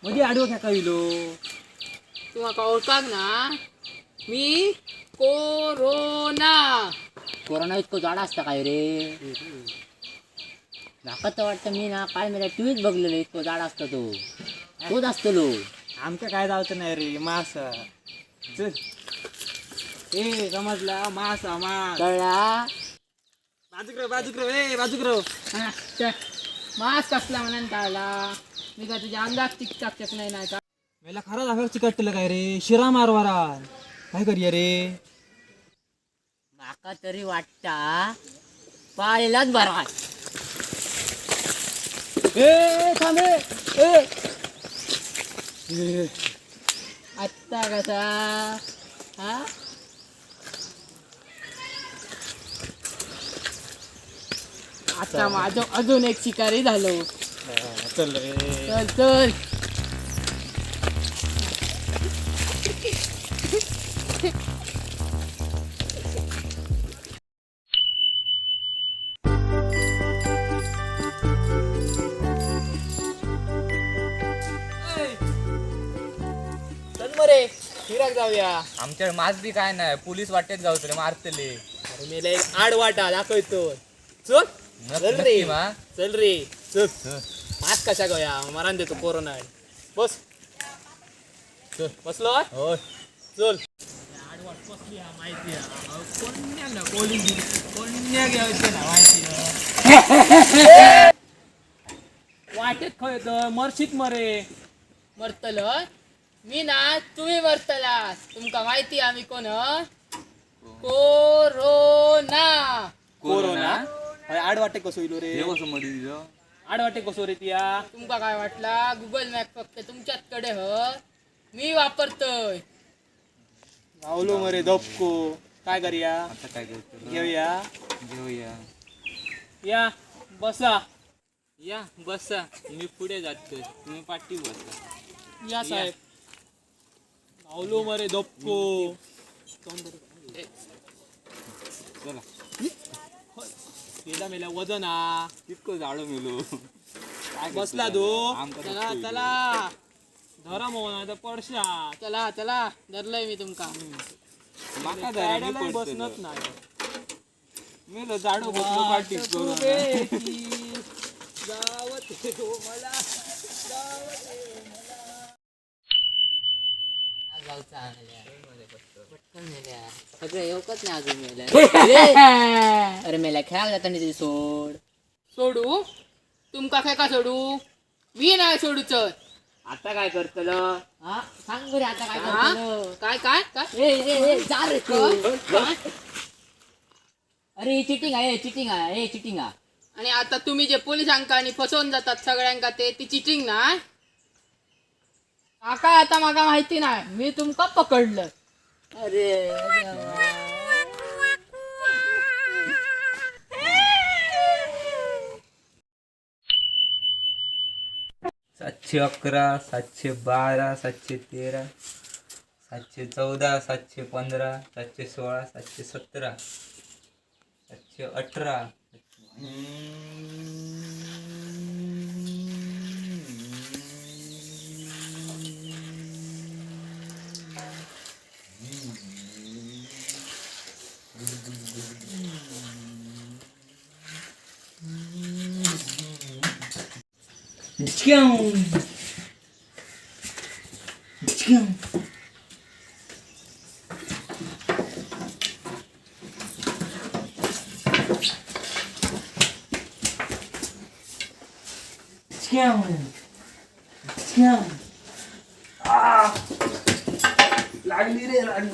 मध्ये आडवं काय कळलो तुम्हाला ओळखाक ना मी कोरोना. कोरोना इतकं जाडा असता काय रे? माका तर वाटतं मी ना काय मला टीव्हीत बघलेलं इतकं जाडा असतं तोच असतो. आमचं काय जायचं नाही रे मासा चल ए समजला मासा मास कळला? बाजूक मास्क कसला म्हणून टाळला मी का तुझ्या अंगात टिकटाक नाही नाही का? मला खरंच अगर चिकटलं काय रे शिरा मारवारान काय करूया रे? माका तरी वाटता पाळीलाच बरा. ए थांबे ए आत्ता कसा हा आता माझं अजून एक शिकारी झालो. चल रे चल चल मरे फिराक जाऊया. आमच्या मास बी काय नाही पोलीस वाटेत जाऊ रे मारतले. अरे मेला एक आड वाटा दाखवतो. चल चल रे चल रे चल मास्क कशा गया मारान देतो कोरोना. बस चल बसलो हो चल. वाटेत खय मरशीत मरे मरतल मी ना तुम्ही मरतला. तुमका माहिती आम्ही कोण? कोरोना. कोरोना आड वाटे कसो इलो रे मध्ये आड वाटे कसो रे तिया तुमका काय वाटला गुगल मॅप फक्त तुमच्याकडे मी वापरतोय. गावलो मरे धपको काय करूया आता काय करतो घेऊया या बसा या बसा मी पुढे जातोय तुम्ही पाठी बसा. या साहेब. गावलो मरे धपको चला केला मेला वजन हा इतकं जाडो मिलो बसला दो चला चला धरा मोना पडशा चला चला धरलंय मी तुमका. माका गाड्याला बसनच नाही मिलो जाडो बसलो पाठी सगळं येऊकच नाही अजून मेला. अरे मेला खेळायला जाताना तरी सोड. सोडू तुमका काय का सोडू? मी नाही सोडूच. आता काय करतल हा सांग बरे आता काय हा? करतल? काय काय काय ए जा रे तू. अरे चिटिंग आहे चिटिंग आहे. आणि आता तुम्ही जे पोलिसांका आणि फसवून जातात सगळ्यांका ती चिटिंग नाही. काय आता माका माहिती नाही मी तुमका पकडलं. अरे सातशे 11 712 713 714 715 716 717 718 लागली रे लागली